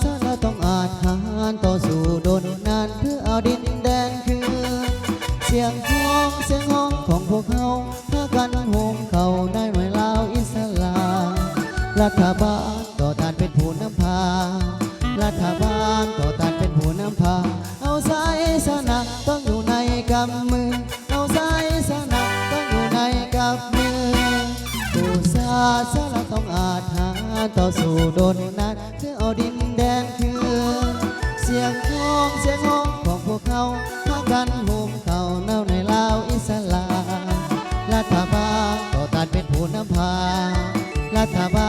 สละต้องอาจหารต่อสู้โดนนานเพื่อเอาดินแดนคืนเสียงห้องของพวกเขาถ้ากันโฮมเขาได้หน่วยลาวอิสลามรัฐบาลต่อต้านเป็นผู้นำพารัฐบาลต่อต้านเป็นผู้นำพาเอาสายสนะต้องอยู่ในกำมือเอาสายสนะต้องอยู่ในกำมือผู้ศาสละต้องอาจหาต่อสู้โดนนัดเพื่อเอาดินแดนคืนเสียงห้องของพวกเขาพากันโฮมเขาเน่าในลาวอิสลามรัฐบาลต่อต้านเป็นผู้นำพารัฐบา